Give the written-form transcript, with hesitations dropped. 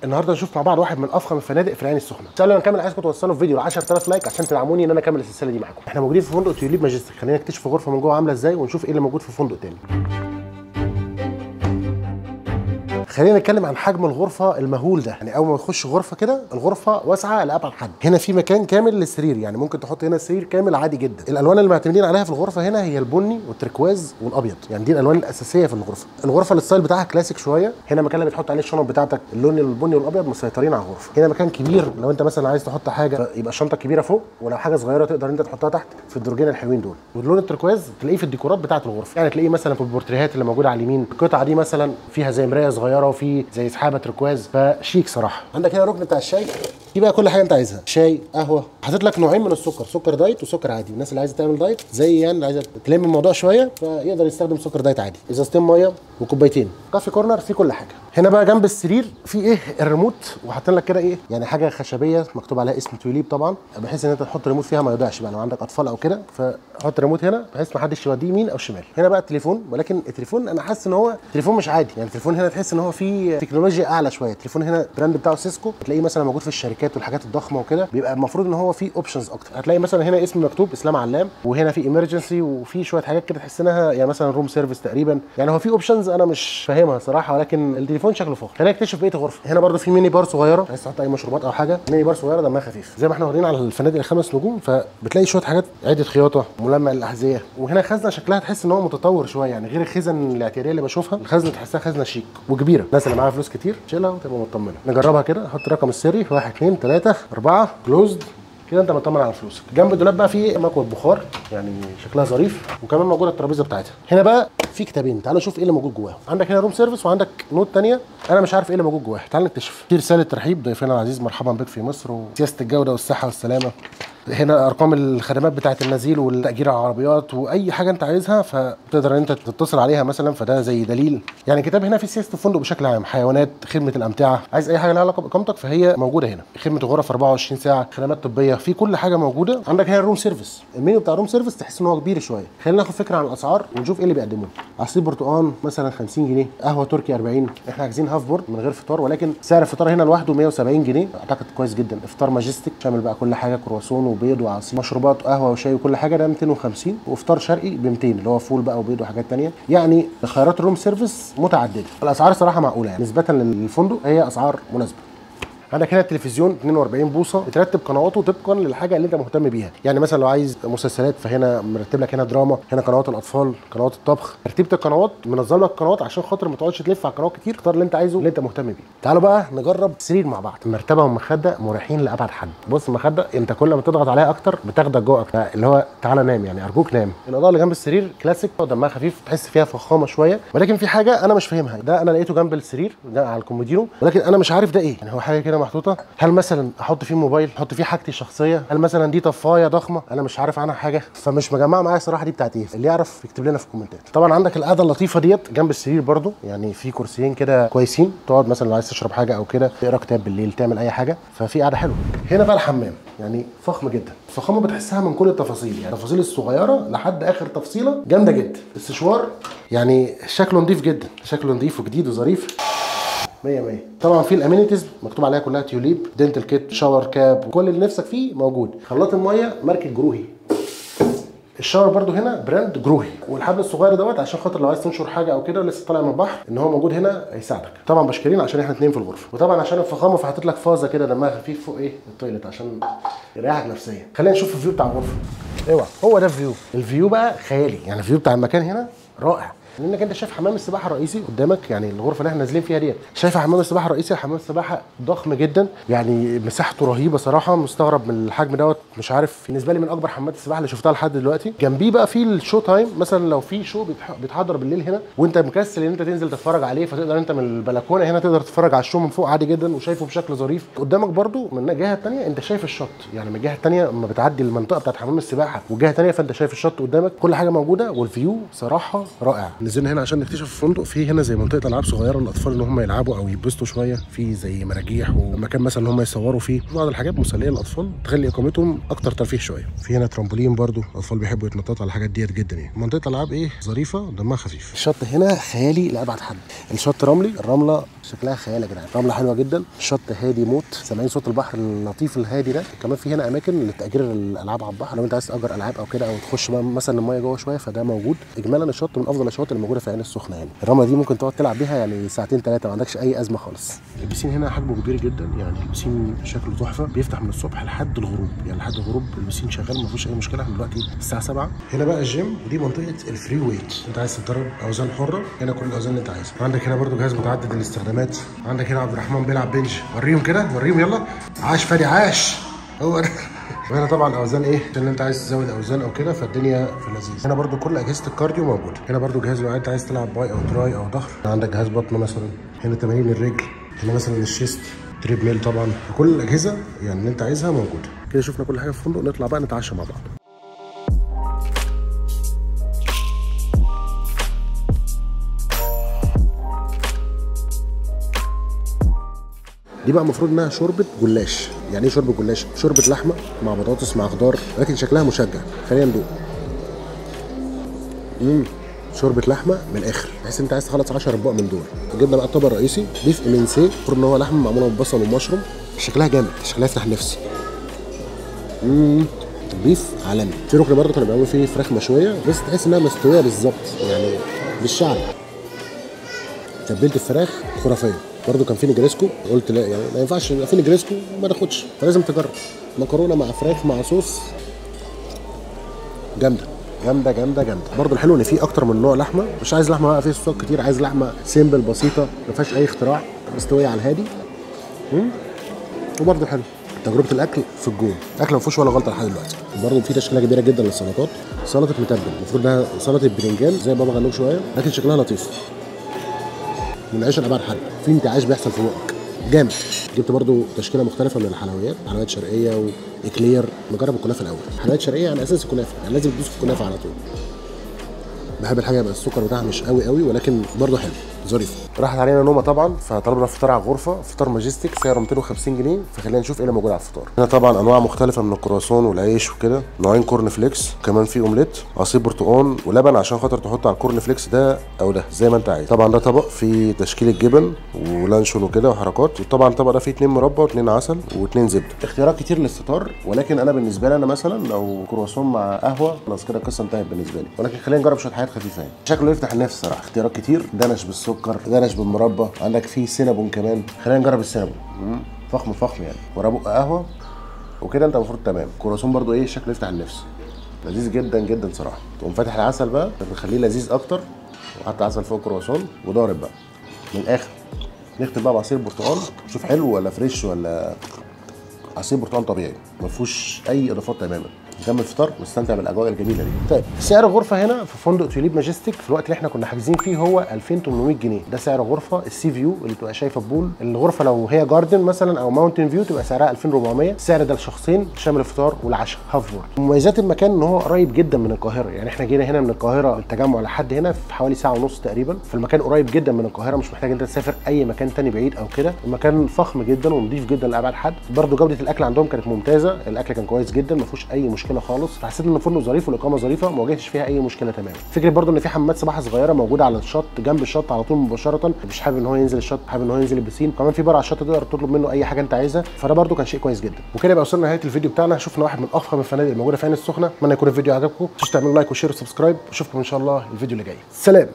النهارده نشوف مع بعض واحد من افخم الفنادق في العين السخنه. ان شاء الله نكمل، عايزكم توصلوا الفيديو ل 10000 لايك عشان تدعموني ان انا اكمل السلسله دي معاكم. احنا موجودين في فندق تيوليب ماجستيك، خلينا نكتشف الغرفه من جوه عامله ازاي ونشوف ايه اللي موجود في فندق تاني. خلينا نتكلم عن حجم الغرفه المهول ده. يعني اول ما تخش غرفه كده الغرفه واسعه لابعد حد. هنا في مكان كامل للسرير، يعني ممكن تحط هنا سرير كامل عادي جدا. الالوان اللي معتمدين عليها في الغرفه هنا هي البني والتركواز والابيض، يعني دي الالوان الاساسيه في الغرفه. الغرفه الستايل بتاعها كلاسيك شويه. هنا مكان اللي بتحط عليه الشنط بتاعتك، اللون البني والابيض مسيطرين على الغرفه. هنا مكان كبير، لو انت مثلا عايز تحط حاجه يبقى الشنطه كبيره فوق، ولو حاجه صغيره تقدر انت تحطها تحت في الدرجين الحلوين دول. واللون التركواز تلاقيه في الديكورات بتاعه الغرفه، يعني تلاقيه مثلا في البورتريهات اللي موجوده على اليمين. القطعه دي مثلا فيها زي مرايه صغيره وفي زي سحابه تركواز، فشيك صراحه. عندك هنا ركن بتاع الشاي، في بقى كل حاجه انت عايزها، شاي، قهوه. حاطط لك نوعين من السكر، سكر دايت وسكر عادي. الناس اللي عايزه تعمل دايت زي يعني اللي عايزه تلم الموضوع شويه فيقدر يستخدم سكر دايت عادي. ازازتين ميه وكوبايتين. كافي كورنر فيه كل حاجه. هنا بقى جنب السرير في ايه الريموت، وحاطين لك كده ايه يعني حاجه خشبيه مكتوب عليها اسم تيوليب طبعا، بحيث ان انت تحط ريموت فيها ما يضيعش بقى لو عندك اطفال او كده، فحط ريموت هنا بحيث ما حدش يوديه يمين او شمال. هنا بقى التليفون، ولكن التليفون انا حاسس ان هو تليفون مش عادي، يعني التليفون هنا تحس ان هو فيه تكنولوجيا اعلى شويه. التليفون هنا البراند بتاعه سيسكو، تلاقيه مثلا موجود في الشركات والحاجات الضخمه وكده، بيبقى المفروض ان هو فيه اوبشنز اكتر. هتلاقي مثلا هنا اسم مكتوب اسلام علام، وهنا في ايمرجنسي، وفي شويه حاجات كده تحس انها يعني مثلا روم سيرفيس تقريبا. يعني هو في اوبشنز انا مش فاهمها صراحه، ولكن التليفون شكله فخم. خلينا نكتشف بقيه الغرفه. هنا برده في ميني بار صغيره، عايز تحط اي مشروبات او حاجه، ميني بار صغيره دمها خفيف زي ما احنا واخدين على الفنادق الخمس نجوم. فبتلاقي شويه حاجات، عده خياطه، ملمع للاحذيه. وهنا خزنه شكلها تحس ان هو متطور شويه، يعني غير الخزن الاعتياديه اللي بشوفها. الخزنه تحسها خزنه شيك وكبيره، الناس اللي معاها فلوس كتير تشيلها وتبقى مطمنه. نجربها كده، احط رقم السري 1 2 3 4 كلوزد كده، انت مطمن على فلوسك. جنب الدولاب بقى في مكوه بخار، يعني شكلها ظريف، وكمان موجوده الترابيزه بتاعتها. هنا بقى في كتابين، تعالوا نشوف ايه اللي موجود جواهم. عندك هنا روم سيرفيس، وعندك نوت ثانيه انا مش عارف ايه اللي موجود جواها، تعال نكتشف. في رساله ترحيب، ضيفنا العزيز مرحبا بك في مصر، وسياسه الجوده والصحه والسلامه. هنا ارقام الخدمات بتاعه النزيل والتاجير على العربيات، واي حاجه انت عايزها فتقدر ان انت تتصل عليها مثلا، فده زي دليل. يعني كتاب هنا في سياسه الفندق بشكل عام، حيوانات، خدمه الامتعه، عايز اي حاجه لها علاقه باقامتك فهي موجوده هنا. خدمه الغرف 24 ساعه، خدمات طبيه، في كل حاجه موجوده. عندك هنا الروم سيرفيس، المنيو بتاع الروم سيرفيس تحس ان هو كبير شويه. خلينا ناخد فكره عن الاسعار ونشوف ايه اللي بيقدموه. عصير برتقال مثلا 50 جنيه، قهوه تركي 40. احنا حاجزين هاف بورد من غير فطار، ولكن سعر الفطار هنا لوحده 170 جنيه، اعتقد كويس جدا. افطار ماجستيك شامل بقى كل حاجه، كرواسون وبيض وعصير، مشروبات قهوه وشاي وكل حاجه، ده 250. وافطار شرقي ب 200 اللي هو فول بقى وبيض وحاجات ثانيه. يعني خيارات الروم سيرفيس متعدده. الاسعار صراحه معقوله، يعني نسبه للفندق هي اسعار مناسبه. عندك هنا التلفزيون 42 بوصه، بترتب قنواته طبقا للحاجه اللي انت مهتم بيها. يعني مثلا لو عايز مسلسلات فهنا مرتب لك هنا دراما، هنا قنوات الاطفال، قنوات الطبخ. ترتيبه القنوات منظم لك القنوات عشان خاطر ما تقعدش تلف على قنوات كتير، اختار اللي انت عايزه اللي انت مهتم بيه. تعالوا بقى نجرب سرير مع بعض. المرتبه والمخده مريحين لابعد حد. بص المخده انت كل ما تضغط عليها اكتر بتاخدك جوه اكتر، اللي هو تعالى نام، يعني ارجوك نام. الاضاءه اللي جنب السرير كلاسيك ودمها خفيف، تحس فيها فخامه شويه، ولكن في حاجه انا مش فاهمها. ده انا لقيته جنب السرير ده على الكومودينو، ولكن انا مش عارف ده ايه. يعني هو حاجه كده محطوطه، هل مثلا احط فيه موبايل، احط فيه حاجتي الشخصيه، هل مثلا دي طفايه ضخمه انا مش عارف عنها حاجه، فمش مجمعه معايا صراحه دي بتاعت ايه. اللي يعرف يكتب لنا في الكومنتات. طبعا عندك القعده اللطيفه ديت جنب السرير برده، يعني في كرسيين كده كويسين، تقعد مثلا لو عايز تشرب حاجه او كده، تقرا كتاب بالليل، تعمل اي حاجه، ففي قعده حلوه. هنا بقى الحمام، يعني فخم جدا، الفخامه بتحسها من كل التفاصيل، يعني التفاصيل الصغيره لحد اخر تفصيله جامده جدا. السشوار يعني شكله نظيف جدا، شكله نظيف وجديد وظريف 100 100. طبعا في الامينيتيز مكتوب عليها كلها تيوليب، دنتال كيت، شاور كاب، وكل اللي نفسك فيه موجود. خلاط الميه ماركه جروهي. الشاور برده هنا براند جروهي. والحبل الصغير دوت عشان خاطر لو عايز تنشر حاجه او كده لسه طالع من البحر، ان هو موجود هنا هيساعدك. طبعا بشكرين عشان احنا اتنين في الغرفه، وطبعا عشان الفخامه فحطيت لك فازه كده دمها خفيف فوق ايه التويلت عشان يريحك نفسيا. خلينا نشوف الفيو بتاع الغرفه. اوعى هو ده الفيو بقى خيالي، يعني الفيو بتاع المكان هنا رائع. لانك انت شايف حمام السباحه الرئيسي قدامك، يعني الغرفه اللي احنا نازلين فيها ديت شايف حمام السباحه الرئيسي. حمام السباحه ضخم جدا، يعني مساحته رهيبه صراحه، مستغرب من الحجم دوت. مش عارف، بالنسبه لي من اكبر حمامات السباحه اللي شفتها لحد دلوقتي. جنبيه بقى في الشو تايم، مثلا لو في شو بيتحضر بالليل هنا وانت مكسل ان انت تنزل تتفرج عليه، فتقدر انت من البلكونه هنا تقدر تتفرج على الشو من فوق عادي جدا، وشايفه بشكل ظريف. قدامك برده من الجهه الثانيه انت شايف الشط، يعني من الجهه الثانيه لما بتعدي المنطقه بتاعت حمام السباحه والجهه الثانيه فانت شايف الشط قدامك، كل حاجه موجوده، والفيو صراحه رائع. نزلنا هنا عشان نكتشف الفندق. في هنا زي منطقه العاب صغيره للاطفال ان هم يلعبوا او يتبسطوا شويه، في زي مراجيح ومكان مثلا ان هم يصوروا فيه، بعض الحاجات مسليه للاطفال تخلي اقامتهم اكتر ترفيه شويه. في هنا ترامبولين برده، الاطفال بيحبوا يتنططوا على الحاجات ديت جدا يعني. منطقه العاب ايه ظريفه دمها خفيف. الشط هنا خيالي لابعد حد، الشط رملي، الرمله شكلها خيال يا جدعان، رمله حلوه جدا، الشط هادي موت، سامعين صوت البحر اللطيف الهادي ده. كمان في هنا اماكن لتاجير الالعاب على البحر، لو انت عايز تاجر العاب او كده او تخش مثلا المايه جوه شويه فده موجود. اجمالا الشط من افضل الشواطئ اللي موجوده في العين السخنه يعني. الرمله دي ممكن تقعد تلعب بيها يعني ساعتين ثلاثه ما عندكش اي ازمه خالص. البسين هنا حجمه كبير جدا يعني، البسين شكله تحفه، بيفتح من الصبح لحد الغروب يعني، لحد الغروب البسين شغال ما فيهوش اي مشكله. احنا دلوقتي الساعه 7. هنا بقى الجيم، ودي منطقه الفري ويت، انت عايز تتدرب اوزان حره هنا كل الاوزان اللي انت عايزها. عندك هنا برده جهاز متعدد الاستخدامات. عندك هنا عبد الرحمن بيلعب بنج، وريهم كده وريهم يلا. عاش فادي عاش. هو وهنا طبعا اوزان ايه عشان انت عايز تزود اوزان او كده، فالدنيا في اللذيذ. هنا برده كل اجهزه الكارديو موجوده. هنا برده جهاز لو انت عايز تلعب باي او تراي او ظهر. عندك جهاز بطن مثلا، هنا تمارين الرجل، هنا مثلا الشيست، تريب ميل طبعا، كل الاجهزه يعني اللي انت عايزها موجوده. كده شفنا كل حاجه في الفندق، نطلع بقى نتعشى مع بعض. دي بقى المفروض انها شوربه جلاش. يعني ايه شوربه جلاش؟ شوربه لحمه مع بطاطس مع خضار، ولكن شكلها مشجع. خلينا ندوق. شوربه لحمه من الاخر، بحيث انت عايز تخلص 10 اطباق من دول. جبنا بقى الطبق الرئيسي بيف امينسي، المفروض ان هو لحمه معموله ببصل ومشروم، شكلها جامد، شكلها يفتح النفس. بيف عالمي. في ركن برضه كانوا بيعملوا فيه فراخ مشويه، بس تحس انها مستويه بالظبط يعني بالشعر. تبلت الفراخ خرافيه. برضه كان في نجريسكو، قلت لا يعني ما ينفعش يبقى في نجريسكو ما ناخدش، فلازم تجرب. مكرونه مع فراخ مع صوص جامده جامده جامده جامده. برضه الحلو ان في اكتر من نوع لحمه، مش عايز لحمه بقى فيه صوصات كتير، عايز لحمه سيمبل بسيطه ما فيهاش اي اختراع، مستويه على الهادي. وبرضه حلو تجربه الاكل في الجون، الاكل ما فيهوش ولا غلطه لحد دلوقتي. برضه في تشكيله كبيره جدا للسلطات، سلطه متبل، المفروض انها سلطه برنجان زي بابا غنوج شويه، لكن شكلها لطيف. من عيش الابعاد حل، في انتعاش بيحصل في بقك جامد. جبت برضو تشكيله مختلفه من الحلويات، حلويات شرقيه واكلير. نجرب الكنافه الاول. حلويات شرقيه يعني اساس الكنافه، يعني لازم تدوس في الكنافه على طول. بحب الحاجه يبقى السكر بتاعها مش قوي قوي، ولكن برضو حلو ظريف. راحت علينا نومه طبعا، فطلبنا فطار على الغرفه، فطار ماجستيك سعره 250 جنيه، فخلينا نشوف ايه اللي موجود على الفطار. هنا طبعا انواع مختلفه من الكرواسون والعيش وكده، نوعين كورن فليكس، كمان في اومليت، عصير برتقال ولبن عشان خاطر تحط على الكورن فليكس ده او ده زي ما انت عايز. طبعا ده طبق فيه تشكيله جبن ولانشون وكده وحركات، وطبعا الطبق ده فيه 2 مربى و2 عسل و2 زبده. اختيارات كتير للفطار، ولكن انا بالنسبه لي انا مثلا لو كرواسون مع قهوه خلاص كده القصه انتهت بالنسبه لي، ولكن خلينا نجرب شويه حاجات خفيفه يعني. شكله يفتح النفس صراحه. اختيارات كتير، دنش بالسكر، دنش بالمربى، عندك فيه سينابون كمان. خلينا نجرب السينابون. فخم فخم يعني، ورا بق قهوه وكده انت المفروض تمام. كرواسون برضو ايه شكله يفتح النفس، لذيذ جدا جدا صراحه. تقوم فاتح العسل بقى بتخليه لذيذ اكتر، وحط عسل فوق الكرواسون وضارب بقى من الاخر. نختم بقى بعصير برتقال، شوف حلو ولا فريش ولا عصير برتقال طبيعي ما فيهوش اي اضافات تماما. نكمل فطار ونستمتع بالاجواء الجميله دي. طيب سعر الغرفه هنا في فندق توليب ماجستيك في الوقت اللي احنا كنا حاجزين فيه هو 2800 جنيه. ده سعر غرفه السي فيو اللي تبقى شايفه البول. الغرفه لو هي جاردن مثلا او ماونتن فيو تبقى سعرها 2400. السعر ده لشخصين شامل الفطار والعشاء هاف بورد. مميزات المكان ان هو قريب جدا من القاهره، يعني احنا جينا هنا من القاهره التجمع لحد هنا في حوالي ساعه ونص تقريبا، فالمكان قريب جدا من القاهره، مش محتاج انت تسافر اي مكان تاني بعيد او كده. المكان فخم جدا ونضيف جدا لابعد حد. برده جوده الاكل عندهم كانت ممتازه، الاكل كان كويس جدا ما فيهوش اي مشكله خالص. حسيت ان الفندق ظريف والاقامه ظريفه، ما واجهتش فيها اي مشكله تماما. فكره برده ان في حمامات سباحه صغيره موجوده على الشط جنب الشط على طول مباشره، مش حابب ان هو ينزل الشط، حابب ان هو ينزل البسين، كمان في بار على الشط تقدر تطلب منه اي حاجه انت عايزها، فده برده كان شيء كويس جدا. وكده يبقى وصلنا لنهايه الفيديو بتاعنا. شفنا واحد من افخم الفنادق الموجوده في العين السخنه. اتمنى يكون الفيديو عجبكم، مش تعملوا لايك وشير وسبسكرايب، واشوفكم ان شاء الله الفيديو اللي جاي. سلام.